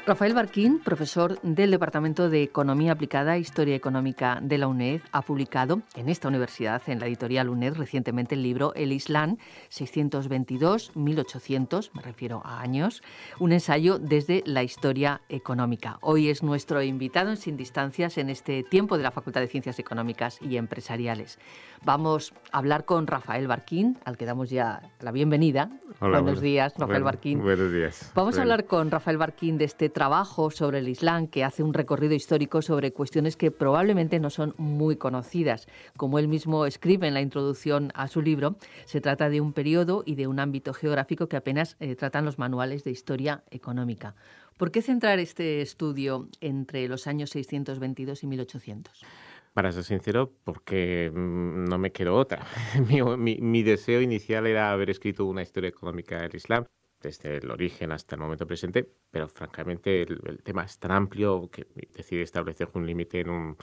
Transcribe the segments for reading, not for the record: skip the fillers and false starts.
Rafael Barquín, profesor del Departamento de Economía Aplicada e Historia Económica de la UNED, ha publicado en esta universidad, en la editorial UNED, recientemente el libro El Islam, 622-1800, me refiero a años, un ensayo desde la historia económica. Hoy es nuestro invitado en Sin Distancias en este tiempo de la Facultad de Ciencias Económicas y Empresariales. Vamos a hablar con Rafael Barquín, al que damos ya la bienvenida. Hola, buenos días, Rafael Barquín. Buenos días. Vamos a hablar con Rafael Barquín de este trabajo sobre el Islam, que hace un recorrido histórico sobre cuestiones que probablemente no son muy conocidas. Como él mismo escribe en la introducción a su libro, se trata de un periodo y de un ámbito geográfico que apenas tratan los manuales de historia económica. ¿Por qué centrar este estudio entre los años 622 y 1800? Para ser sincero, porque no me quedó otra. Mi deseo inicial era haber escrito una historia económica del Islam, desde el origen hasta el momento presente, pero francamente el tema es tan amplio que decidí establecer un límite en un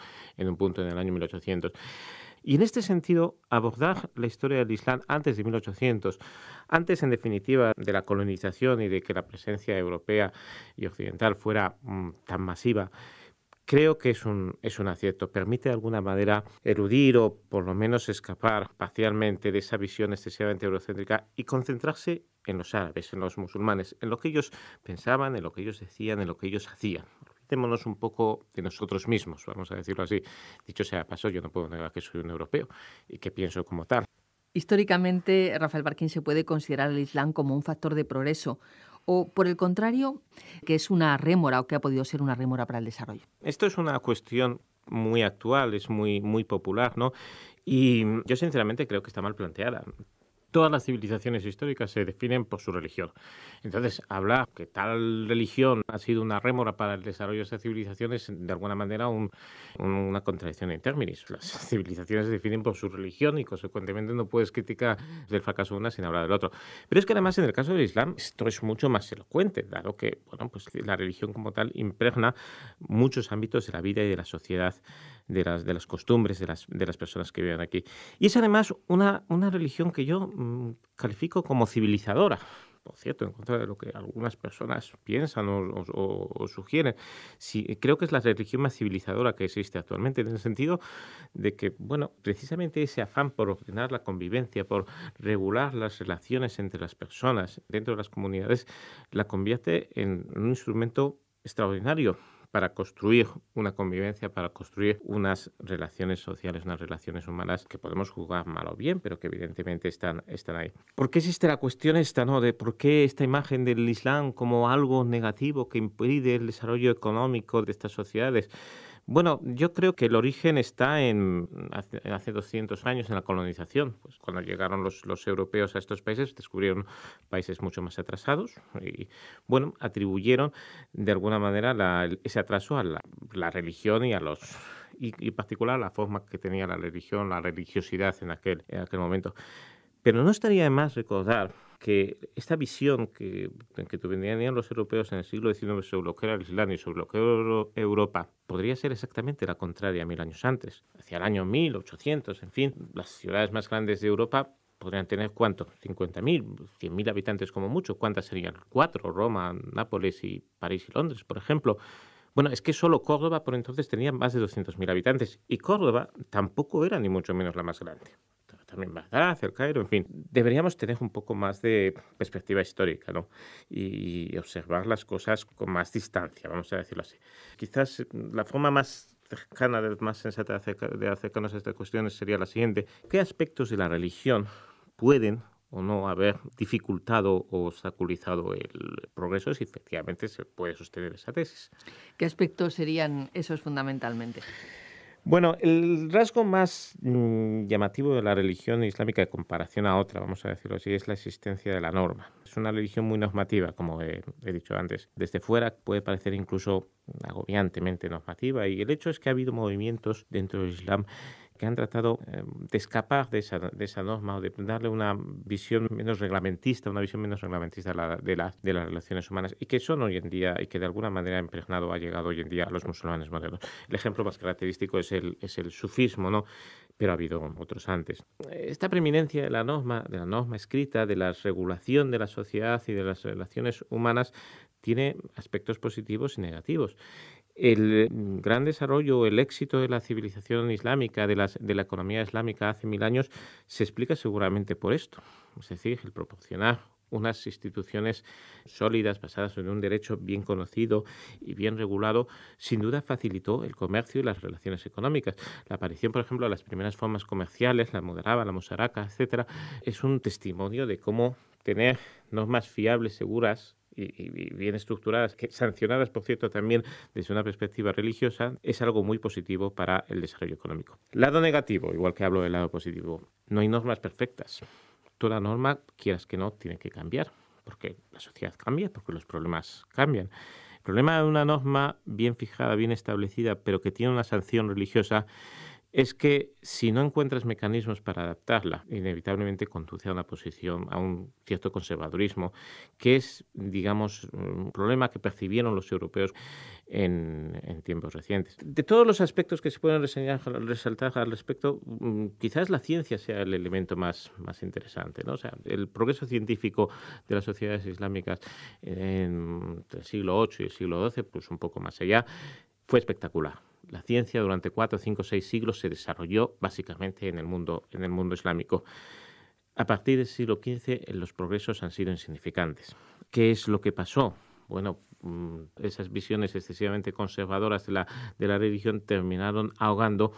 punto en el año 1800. Y en este sentido, abordar la historia del Islam antes de 1800, antes en definitiva de la colonización y de que la presencia europea y occidental fuera tan masiva, creo que es un acierto. Permite de alguna manera eludir o por lo menos escapar parcialmente de esa visión excesivamente eurocéntrica y concentrarse en los árabes, en los musulmanes, en lo que ellos pensaban, en lo que ellos decían, en lo que ellos hacían. Olvidémonos un poco de nosotros mismos, vamos a decirlo así. Dicho sea de paso, yo no puedo negar que soy un europeo y que pienso como tal. Históricamente, Rafael Barquín, se puede considerar el Islam como un factor de progreso o, por el contrario, que es una rémora o que ha podido ser una rémora para el desarrollo. Esto es una cuestión muy actual, es muy popular, ¿no? Y yo sinceramente creo que está mal planteada. Todas las civilizaciones históricas se definen por su religión. Entonces, hablar que tal religión ha sido una rémora para el desarrollo de esas civilizaciones es, de alguna manera, una contradicción in terminis. Las civilizaciones se definen por su religión y, consecuentemente, no puedes criticar del fracaso de una sin hablar del otro. Pero es que, además, en el caso del Islam, esto es mucho más elocuente, dado que, bueno, pues la religión como tal impregna muchos ámbitos de la vida y de la sociedad, de las costumbres de las personas que viven aquí. Y es además una religión que yo califico como civilizadora. Por cierto, en contra de lo que algunas personas piensan o sugieren. Sí, creo que es la religión más civilizadora que existe actualmente, en el sentido de que, bueno, precisamente ese afán por ordenar la convivencia, por regular las relaciones entre las personas dentro de las comunidades, la convierte en un instrumento extraordinario para construir una convivencia, para construir unas relaciones sociales, unas relaciones humanas que podemos juzgar mal o bien, pero que evidentemente están ahí. ¿Por qué existe la cuestión esta, no? De por qué esta imagen del Islam como algo negativo que impide el desarrollo económico de estas sociedades? Bueno, yo creo que el origen está hace 200 años en la colonización. Pues cuando llegaron los europeos a estos países, descubrieron países mucho más atrasados y, bueno, atribuyeron de alguna manera ese atraso a la religión y y en particular a la forma que tenía la religión, la religiosidad en aquel momento. Pero no estaría de más recordar que esta visión que tenían los europeos en el siglo XIX sobre lo que era el Islam y sobre lo que era Europa podría ser exactamente la contraria 1000 años antes. Hacia el año 1800, en fin, las ciudades más grandes de Europa podrían tener, ¿cuánto? 50.000, 100.000 habitantes como mucho. ¿Cuántas serían? 4, Roma, Nápoles y París y Londres, por ejemplo. Bueno, es que solo Córdoba por entonces tenía más de 200.000 habitantes y Córdoba tampoco era ni mucho menos la más grande. También Bagdad, el Cairo, en fin. Deberíamos tener un poco más de perspectiva histórica, ¿no? Y observar las cosas con más distancia, vamos a decirlo así. Quizás la forma más cercana, más sensata de acercarnos a estas cuestiones sería la siguiente. ¿Qué aspectos de la religión pueden o no haber dificultado o obstaculizado el progreso si efectivamente se puede sostener esa tesis? ¿Qué aspectos serían esos fundamentalmente? Bueno, el rasgo más llamativo de la religión islámica en comparación a otra, vamos a decirlo así, es la existencia de la norma. Es una religión muy normativa, como he dicho antes. Desde fuera puede parecer incluso agobiantemente normativa y el hecho es que ha habido movimientos dentro del Islam que han tratado de escapar de esa norma o de darle una visión menos reglamentista, de las relaciones humanas, y que son hoy en día, y que de alguna manera ha impregnado, ha llegado hoy en día a los musulmanes modernos. El ejemplo más característico es el sufismo, ¿no? Pero ha habido otros antes. Esta preeminencia de la norma escrita, de la regulación de la sociedad y de las relaciones humanas, tiene aspectos positivos y negativos. El gran desarrollo, el éxito de la civilización islámica, de la economía islámica hace 1000 años, se explica seguramente por esto. Es decir, el proporcionar unas instituciones sólidas, basadas en un derecho bien conocido y bien regulado, sin duda facilitó el comercio y las relaciones económicas. La aparición, por ejemplo, de las primeras formas comerciales, la mudaraba, la musaraca, etcétera, es un testimonio de cómo tener normas fiables, seguras y bien estructuradas, sancionadas, por cierto, también desde una perspectiva religiosa, es algo muy positivo para el desarrollo económico. Lado negativo, igual que hablo del lado positivo, no hay normas perfectas. Toda norma, quieras que no, tiene que cambiar, porque la sociedad cambia, porque los problemas cambian. El problema de una norma bien fijada, bien establecida, pero que tiene una sanción religiosa, es que si no encuentras mecanismos para adaptarla, inevitablemente conduce a una posición, a un cierto conservadurismo, que es, digamos, un problema que percibieron los europeos en tiempos recientes. De todos los aspectos que se pueden resaltar al respecto, quizás la ciencia sea el elemento más interesante, ¿no? O sea, el progreso científico de las sociedades islámicas entre el siglo VIII y el siglo XII, pues un poco más allá, fue espectacular. La ciencia durante 4, 5, 6 siglos se desarrolló básicamente en el mundo islámico. A partir del siglo XV los progresos han sido insignificantes. ¿Qué es lo que pasó? Bueno, esas visiones excesivamente conservadoras de la religión terminaron ahogando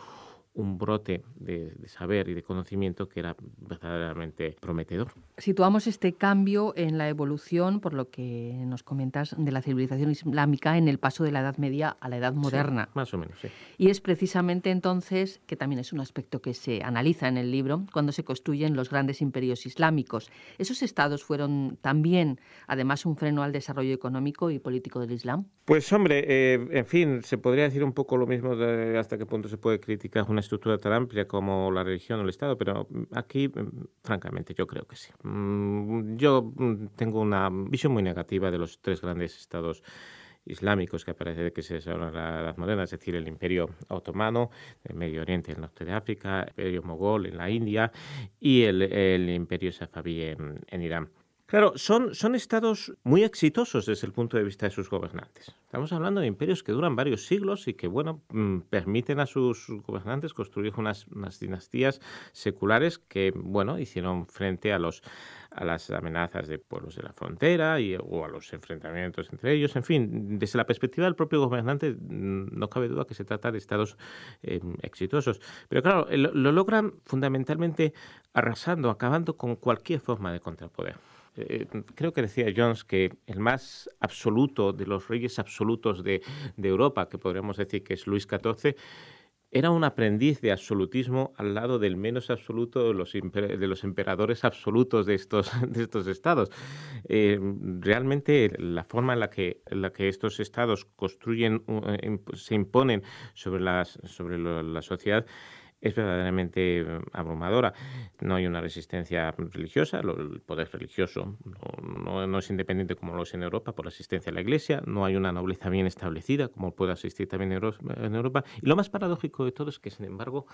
un brote de saber y de conocimiento que era verdaderamente prometedor. Situamos este cambio en la evolución, por lo que nos comentas, de la civilización islámica en el paso de la Edad Media a la Edad Moderna. Sí, más o menos, sí. Y es precisamente entonces, que también es un aspecto que se analiza en el libro, cuando se construyen los grandes imperios islámicos. Esos estados fueron también, además, un freno al desarrollo económico y político del Islam. Pues hombre, en fin, se podría decir un poco lo mismo de hasta qué punto se puede criticar una estructura tan amplia como la religión o el Estado, pero aquí, francamente, yo creo que sí. Yo tengo una visión muy negativa de los 3 grandes estados islámicos que aparece que se desarrollan en la Edad Moderna, es decir, el Imperio Otomano, el Medio Oriente, el norte de África, el Imperio Mogol en la India y el Imperio Safabí en Irán. Claro, son estados muy exitosos desde el punto de vista de sus gobernantes. Estamos hablando de imperios que duran varios siglos y que, bueno, permiten a sus gobernantes construir unas dinastías seculares que, bueno, hicieron frente a las amenazas de pueblos de la frontera o a los enfrentamientos entre ellos. En fin, desde la perspectiva del propio gobernante, no cabe duda que se trata de estados exitosos. Pero claro, lo logran fundamentalmente arrasando, acabando con cualquier forma de contrapoder. Creo que decía Jones que el más absoluto de los reyes absolutos de Europa, que podríamos decir que es Luis XIV, era un aprendiz de absolutismo al lado del menos absoluto de los emperadores absolutos de estos estados. Realmente la forma en la que estos estados construyen, se imponen sobre la sociedad es verdaderamente abrumadora. No hay una resistencia religiosa, el poder religioso no es independiente como lo es en Europa por la asistencia a la Iglesia, no hay una nobleza bien establecida como puede asistir también en Europa. Y lo más paradójico de todo es que, sin embargo,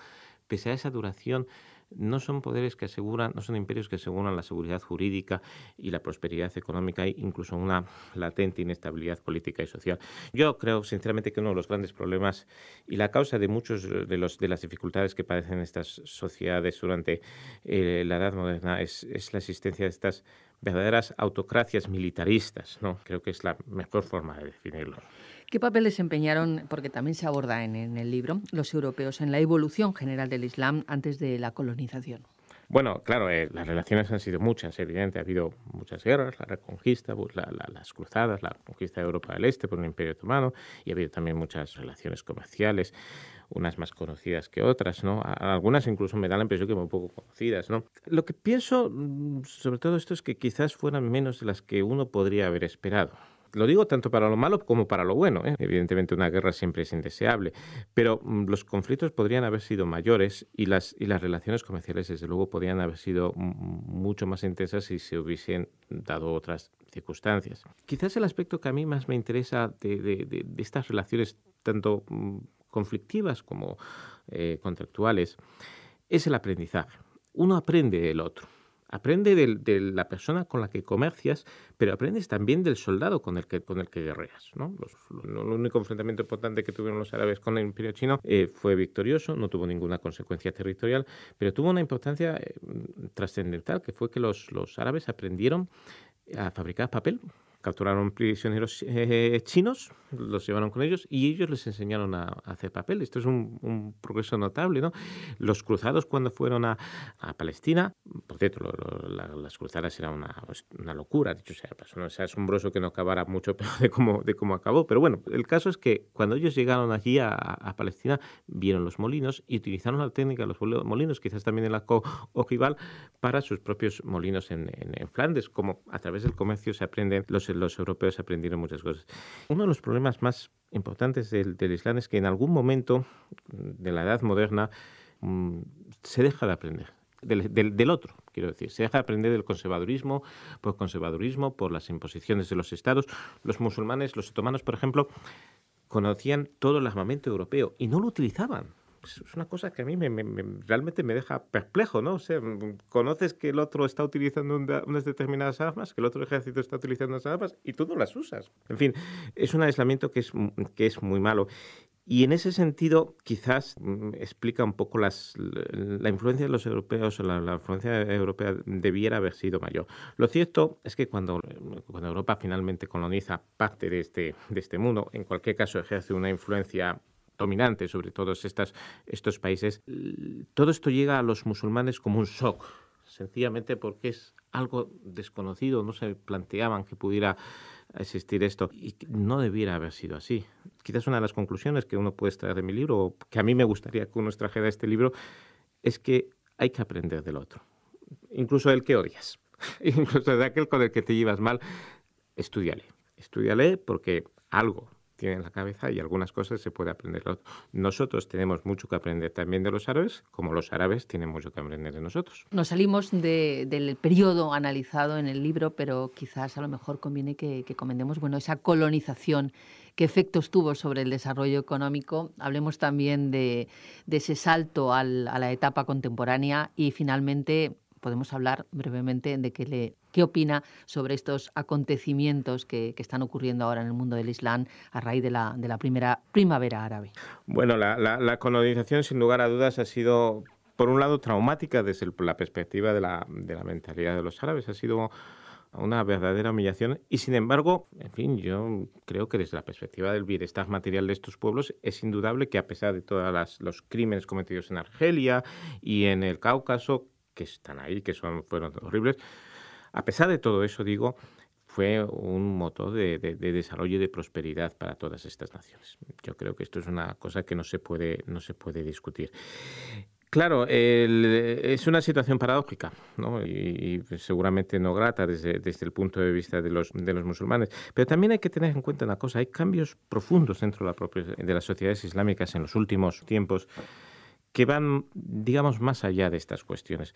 pese a esa duración, no son imperios que aseguran la seguridad jurídica y la prosperidad económica e incluso una latente inestabilidad política y social. Yo creo, sinceramente, que uno de los grandes problemas y la causa de muchos de las dificultades que padecen estas sociedades durante la Edad Moderna es la existencia de estas verdaderas autocracias militaristas, ¿no? Creo que es la mejor forma de definirlo. ¿Qué papel desempeñaron, porque también se aborda en el libro, los europeos en la evolución general del Islam antes de la colonización? Bueno, claro, las relaciones han sido muchas, evidente. Ha habido muchas guerras, la reconquista, las cruzadas, la conquista de Europa del Este por el Imperio Otomano, y ha habido también muchas relaciones comerciales, unas más conocidas que otras, ¿no? Algunas incluso me da la impresión que muy poco conocidas, ¿no? Lo que pienso sobre todo esto es que quizás fueran menos de las que uno podría haber esperado. Lo digo tanto para lo malo como para lo bueno, ¿eh? Evidentemente una guerra siempre es indeseable, pero los conflictos podrían haber sido mayores y las relaciones comerciales, desde luego, podrían haber sido mucho más intensas si se hubiesen dado otras circunstancias. Quizás el aspecto que a mí más me interesa de estas relaciones, tanto conflictivas como contractuales, es el aprendizaje. Uno aprende del otro. Aprende de la persona con la que comercias, pero aprendes también del soldado con el que guerreas, ¿no? El único enfrentamiento importante que tuvieron los árabes con el Imperio chino fue victorioso, no tuvo ninguna consecuencia territorial, pero tuvo una importancia trascendental, que fue que los árabes aprendieron a fabricar papel. Capturaron prisioneros chinos, los llevaron con ellos y ellos les enseñaron a hacer papel. Esto es un progreso notable, ¿no? Los cruzados, cuando fueron a Palestina, por cierto, las cruzadas eran una locura, dicho sea, no es asombroso que no acabara mucho peor de cómo acabó. Pero bueno, el caso es que cuando ellos llegaron allí a Palestina, vieron los molinos y utilizaron la técnica de los molinos, quizás también en la ojival, para sus propios molinos en Flandes, como a través del comercio se aprenden los europeos aprendieron muchas cosas. Uno de los problemas más importantes del Islam es que en algún momento de la Edad Moderna se deja de aprender. Del otro, quiero decir. Se deja de aprender del conservadurismo, por las imposiciones de los estados. Los musulmanes, los otomanos, por ejemplo, conocían todo el armamento europeo y no lo utilizaban. Es una cosa que a mí realmente me deja perplejo, ¿no? O sea, conoces que el otro está utilizando unas determinadas armas, que el otro ejército está utilizando unas armas y tú no las usas. En fin, es un aislamiento que es muy malo. Y en ese sentido, quizás explica un poco la influencia de los europeos, la influencia europea debiera haber sido mayor. Lo cierto es que cuando Europa finalmente coloniza parte de este mundo, en cualquier caso ejerce una influencia dominante sobre todos estos países, todo esto llega a los musulmanes como un shock, sencillamente porque es algo desconocido, no se planteaban que pudiera existir esto y no debiera haber sido así. Quizás una de las conclusiones que uno puede extraer de mi libro, o que a mí me gustaría que uno extrajera de este libro, es que hay que aprender del otro, incluso del que odias, incluso de aquel con el que te llevas mal. Estúdiale porque algo tiene en la cabeza y algunas cosas se puede aprender. Nosotros tenemos mucho que aprender también de los árabes, como los árabes tienen mucho que aprender de nosotros. Nos salimos del periodo analizado en el libro, pero quizás a lo mejor conviene que comentemos esa colonización, qué efectos tuvo sobre el desarrollo económico. Hablemos también de ese salto a la etapa contemporánea y finalmente podemos hablar brevemente de qué opina sobre estos acontecimientos que están ocurriendo ahora en el mundo del Islam a raíz de la primera primavera árabe. Bueno, la colonización, sin lugar a dudas, ha sido, por un lado, traumática desde la perspectiva de la mentalidad de los árabes. Ha sido una verdadera humillación y, sin embargo, en fin, yo creo que desde la perspectiva del bienestar material de estos pueblos es indudable que, a pesar de todos los crímenes cometidos en Argelia y en el Cáucaso, que están ahí, fueron horribles, a pesar de todo eso, digo, fue un motor de desarrollo y de prosperidad para todas estas naciones. Yo creo que esto es una cosa que no se puede discutir. Claro, es una situación paradójica, ¿no? Y seguramente no grata desde el punto de vista de los musulmanes. Pero también hay que tener en cuenta una cosa: hay cambios profundos dentro de las sociedades islámicas en los últimos tiempos que van, digamos, más allá de estas cuestiones.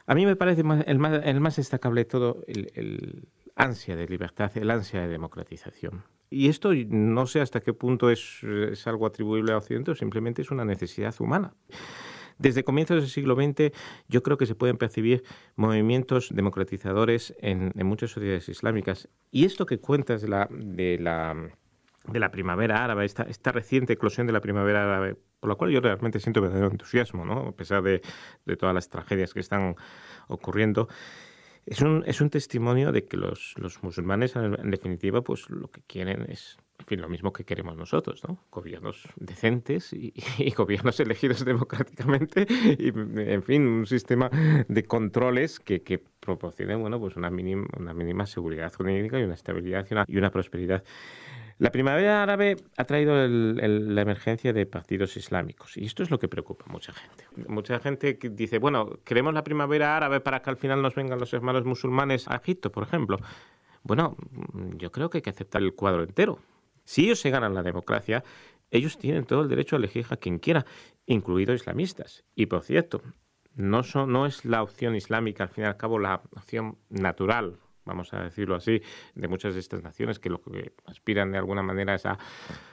A mí me parece el más destacable de todo el ansia de libertad, el ansia de democratización. Y esto no sé hasta qué punto es algo atribuible a Occidente o simplemente es una necesidad humana. Desde comienzos del siglo XX yo creo que se pueden percibir movimientos democratizadores en muchas sociedades islámicas. Y esto que cuentas de la primavera árabe, esta reciente eclosión de la primavera árabe, por la cual yo realmente siento verdadero entusiasmo, ¿no? A pesar de todas las tragedias que están ocurriendo, es un testimonio de que los musulmanes, en definitiva, pues lo que quieren es, en fin, lo mismo que queremos nosotros, ¿no? Gobiernos decentes y gobiernos elegidos democráticamente y, en fin, un sistema de controles que proporcionen, pues una mínima seguridad jurídica y una estabilidad y una prosperidad. La primavera árabe ha traído la emergencia de partidos islámicos y esto es lo que preocupa a mucha gente. Mucha gente que dice, queremos la primavera árabe para que al final nos vengan los hermanos musulmanes a Egipto, por ejemplo. Bueno, yo creo que hay que aceptar el cuadro entero. Si ellos se ganan la democracia, ellos tienen todo el derecho a elegir a quien quiera, incluidos islamistas. Y por cierto, no es la opción islámica, al fin y al cabo, la opción natural, vamos a decirlo así, de muchas de estas naciones que lo que aspiran de alguna manera es a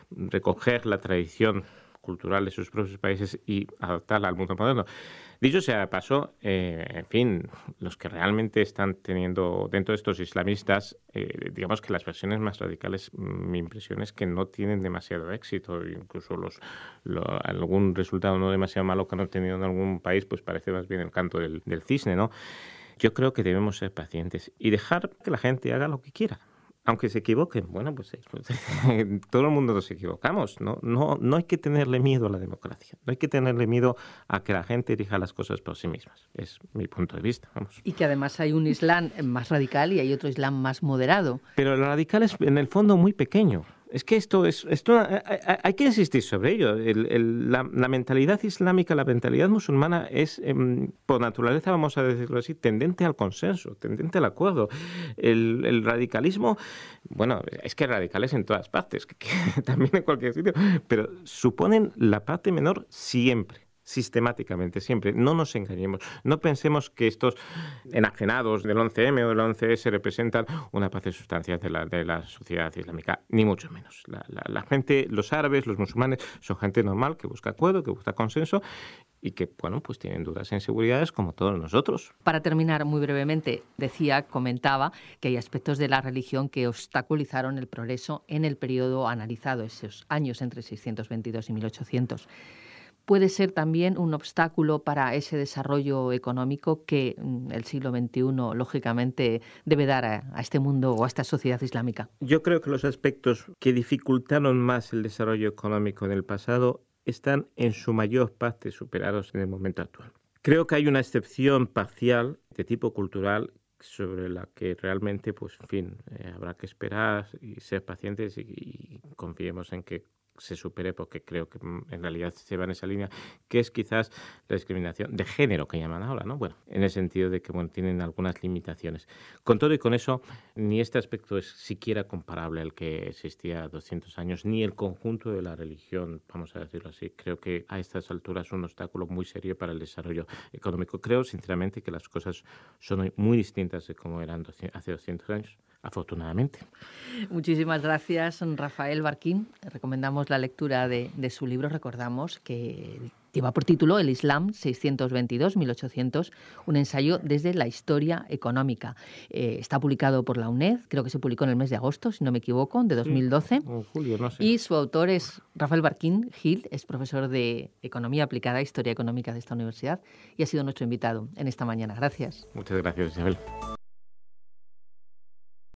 recoger la tradición cultural de sus propios países y adaptarla al mundo moderno. Dicho sea de paso, en fin, los que realmente están teniendo dentro de estos islamistas, digamos que las versiones más radicales, mi impresión es que no tienen demasiado éxito, incluso algún resultado no demasiado malo que han obtenido en algún país, pues parece más bien el canto del cisne, ¿no? Yo creo que debemos ser pacientes y dejar que la gente haga lo que quiera. Aunque se equivoquen, bueno, pues todo el mundo nos equivocamos, ¿no? No hay que tenerle miedo a la democracia, no hay que tenerle miedo a que la gente elija las cosas por sí mismas. Es mi punto de vista, vamos. Y que además hay un Islam más radical y hay otro Islam más moderado. Pero el radical es, en el fondo, muy pequeño. Es que esto hay que insistir sobre ello. La mentalidad islámica, la mentalidad musulmana es, por naturaleza, vamos a decirlo así, tendente al consenso, tendente al acuerdo. El radicalismo, bueno, es que radicales en todas partes, que también en cualquier sitio, pero suponen la parte menor siempre. Sistemáticamente, siempre. No nos engañemos. No pensemos que estos enajenados del 11M o del 11S representan una parte sustancial de la sociedad islámica, ni mucho menos. La gente, los árabes, los musulmanes, son gente normal que busca acuerdo, que busca consenso y que, bueno, pues tienen dudas e inseguridades como todos nosotros. Para terminar, muy brevemente, comentaba que hay aspectos de la religión que obstaculizaron el progreso en el periodo analizado, esos años entre 622 y 1800. Puede ser también un obstáculo para ese desarrollo económico que el siglo XXI, lógicamente, debe dar a este mundo o a esta sociedad islámica. Yo creo que los aspectos que dificultaron más el desarrollo económico en el pasado están en su mayor parte superados en el momento actual. Creo que hay una excepción parcial de tipo cultural sobre la que realmente, pues, en fin, habrá que esperar y ser pacientes y confiemos en que se supere, porque creo que en realidad se va en esa línea, que es quizás la discriminación de género que llaman ahora, ¿no? Bueno, en el sentido de que, bueno, tienen algunas limitaciones. Con todo y con eso, ni este aspecto es siquiera comparable al que existía 200 años, ni el conjunto de la religión, vamos a decirlo así. Creo que a estas alturas es un obstáculo muy serio para el desarrollo económico. Creo, sinceramente, que las cosas son muy distintas de como eran hace 200 años. Afortunadamente. Muchísimas gracias, Rafael Barquín. Recomendamos la lectura de su libro. Recordamos que lleva por título El Islam 622-1800, un ensayo desde la historia económica. Está publicado por la UNED, creo que se publicó en el mes de agosto, si no me equivoco, de 2012. Sí, o julio, no sé. Y su autor es Rafael Barquín Gil, es profesor de Economía Aplicada, Historia Económica de esta universidad y ha sido nuestro invitado en esta mañana. Gracias. Muchas gracias, Isabel.